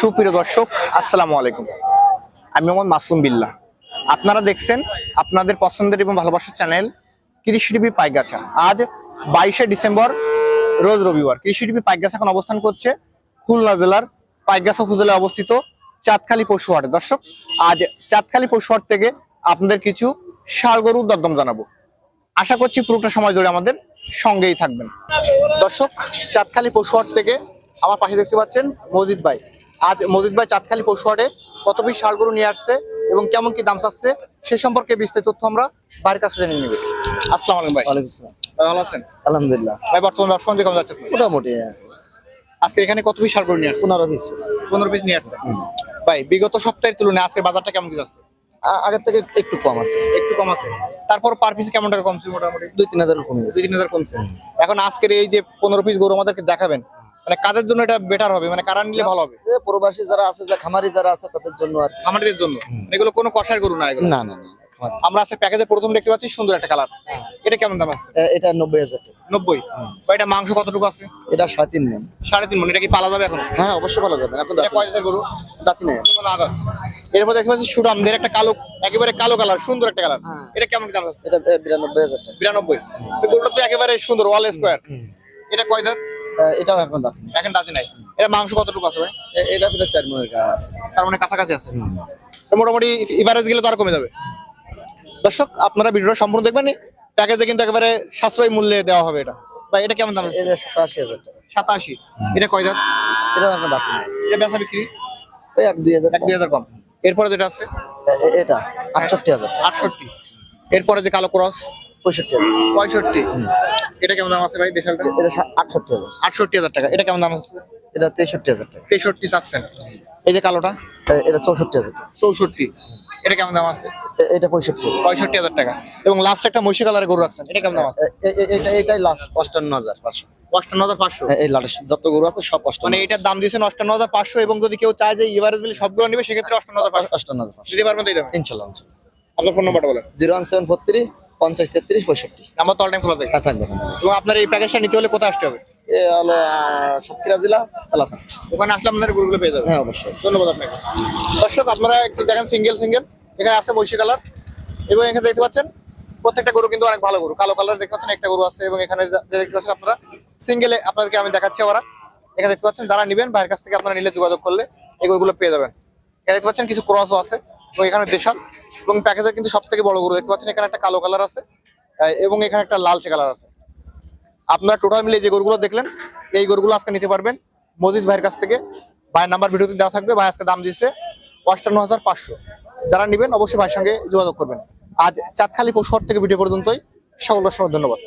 সুপ্রিয় দর্শক, আসসালামু আলাইকুম। আমি মোহাম্মদ মাসুম বিল্লাহ। আপনারা দেখছেন আপনাদের পছন্দের এবং ভালোবাসার চ্যানেল কৃষি টিভি পাইকগাছা। আজ 22শে ডিসেম্বর, রোজ রবিবার। কৃষি টিভি পাইকগাছা এখন অবস্থান করছে খুলনা জেলার পাইকগাছা উপজেলায় অবস্থিত চাঁদখালী পশুহাটে। দর্শক, আজ চাঁদখালী পশুহাট থেকে আপনাদের কিছু ষাঁড় গরুর দরদাম জানাবো। আশা করছি পুরোটা সময় ধরে আমাদের সঙ্গেই থাকবেন। দর্শক, চাঁদখালী পশুহাট থেকে আমার পাশে দেখতে পাচ্ছেন মজিদ ভাই। আজ মজিদ ভাই চাঁদখালী পশুহাটে কত পিস ষাঁড় গরু নিয়ে আসছে এবং কেমন কি দাম চাচ্ছে সে সম্পর্কে বিস্তারিত তথ্য আমরা ভাইয়ের কাছে জেনে নিব। আসসালামু আলাইকুম ভাই। ওয়ালাইকুম আসসালাম। ভাই ভালো আছেন? আলহামদুলিল্লাহ, ভাই বর্তমান ব্যবসা কেমন যাচ্ছে? মোটামুটি আজকে এখানে কত পিস ষাঁড় গরু নিয়ে আসছে? 15 পিস আছে। 15 পিস নিয়ে আসছে। ভাই বিগত সপ্তাহের তুলনায় আজকের বাজারটা কেমন কি যাচ্ছে? আগের থেকে একটু কম আছে, একটু কম আছে। তারপর পার পিস কেমন টাকা কমছে? মোটামুটি 2-3 হাজার কমে গেছে। 2-3 হাজার কমছে। এখন আজকের এই যে 15 পিস গরু আমাদেরকে দেখাবেন, মানে কাদের জন্য এটা বেটার হবে, মানে কারা নিলে ভালো হবে? প্রবাসী যারা আছে, যা খামারি যারা আছে তাদের জন্য আর কি। খামারিদের জন্য। এগুলো কোনো কষার গরু না এগুলো? না না না, খামারি। আমরা আজকে প্যাকেজে প্রথম দেখতে পাচ্ছি সুন্দর একটা কালার। এটা কেমন দাম আছে? এটা 90,000 টাকা। 90। বা এটা মাংস কতটুকু আছে? এটা 3.5 মণ। 3.5 মণ। এটা কি পালা যাবে এখন? হ্যাঁ, অবশ্যই ভালো যাবে। এখন এটা কয় জাতের গরু? দাঁতি নেই। এখন আদা। এরপর দেখতে পাচ্ছি সুরামদের একটা কালো, একেবারে কালো কালার, সুন্দর একটা কালার। হ্যাঁ। এটা কেমন দাম আছে? এটা 92,000 টাকা। 92। এই গরুটা তো একেবারে সুন্দর, ওয়াল স্কয়ার। এটা কয় দাঁত? এটাও এখন দাঁতি নেই। এখন দাঁতি নাই। এটা মাংস কতটুকু আছে ভাই? এটা প্রায় 4 মণের কাছে আছে। তার মানে কাছাকাছি আছে। তো মোটামুটি এভারেজ গেলে তো আর কমে যাবে। দর্শক, আপনারা ভিডিওটা সম্পূর্ণ দেখবেন। প্যাকেজে কিন্তু একেবারে সাশ্রয়ী মূল্যে দেওয়া হবে এটা। ভাই এটা কেমন দাম আছে? এটা 87,000 টাকা। 87। এটা কয় দাঁত? এটাও এখন দাঁতি নেই। এটা বেচা বিক্রি ওই 1-2 হাজার। 1-2 হাজার কম। এরপরে যেটা আছে এটা 68,000 টাকা। 68। এরপরে যে কালো ক্রস 65,000। 65। এটা কেমন দাম আছে ভাই দেশালটা? এটা 68,000। 68,000 টাকা। এটা কেমন দাম আছে? এটা 63,000 টাকা। 63 চাচ্ছেন। এই যে কালোটা? এটা 64,000 টাকা। 64। এটা কেমন দাম আছে? এটা 65,000। 65,000 টাকা। এবং লাস্ট একটা মহিষী কালারের গরু রাখছেন, এটা কেমন দাম আছে? এটাই লাস্ট 58,500। 58,500। এই লাস্ট যত গরু আছে সব 58। মানে এটার দাম দিয়েছেন 58,500 এবং যদি কেউ চায় যে এভারেজ মিলে সবগুলো নিবে সেক্ষেত্রে 58,500 58,500 দিতে পারবেন তো? এই দামে ইনশাআল্লাহ। আপনার ফোন নাম্বারটা বলেন। 01743 50 33 65। নাম্বার তো অল টাইম খোলা থাকে। হ্যাঁ, থাকবে। এবং আপনার এই প্যাকেজটা নিতে হলে কোথায় আসতে হবে? এ হলো সাতক্ষীরা জেলা এলাকা। ওখানে আসলে আপনাদের গরুগুলো পেয়ে যাবেন। হ্যাঁ, অবশ্যই। ধন্যবাদ আপনাকে। দর্শক, আপনারা একটু দেখেন সিঙ্গেল সিঙ্গেল। এখানে আছে মহিষী কালার এবং এখানে দেখতে পাচ্ছেন প্রত্যেকটা গরু কিন্তু অনেক ভালো গরু। কালো কালার দেখতে পাচ্ছেন একটা গরু আছে এবং এখানে যে দেখতে পাচ্ছেন আপনারা সিঙ্গেলে আপনাদেরকে আমি দেখাচ্ছি। ওরা এখানে দেখতে পাচ্ছেন, যারা নেবেন ভাইয়ের কাছ থেকে আপনারা নিলে যোগাযোগ করলে এই গরুগুলো পেয়ে যাবেন। এখানে দেখতে পাচ্ছেন কিছু ক্রসও আছে এবং এখানে দেশাল এবং প্যাকেজে কিন্তু সব থেকে বড় গরু দেখতে পাচ্ছেন। এখানে একটা কালো কালার আছে এবং এখানে একটা লালচে কালার আছে। আপনারা টোটাল মিলে যে গরুগুলো দেখলেন এই গরুগুলো আজকে নিতে পারবেন মজিদ ভাইয়ের কাছ থেকে। ভাইয়ের নাম্বার ভিডিওতে দেওয়া থাকবে। ভাই আজকে দাম দিচ্ছে 58,500। যারা নেবেন অবশ্যই ভাইয়ের সঙ্গে যোগাযোগ করবেন। আজ চাঁদখালী পশুহাট থেকে ভিডিও পর্যন্তই। সকল দর্শক ধন্যবাদ।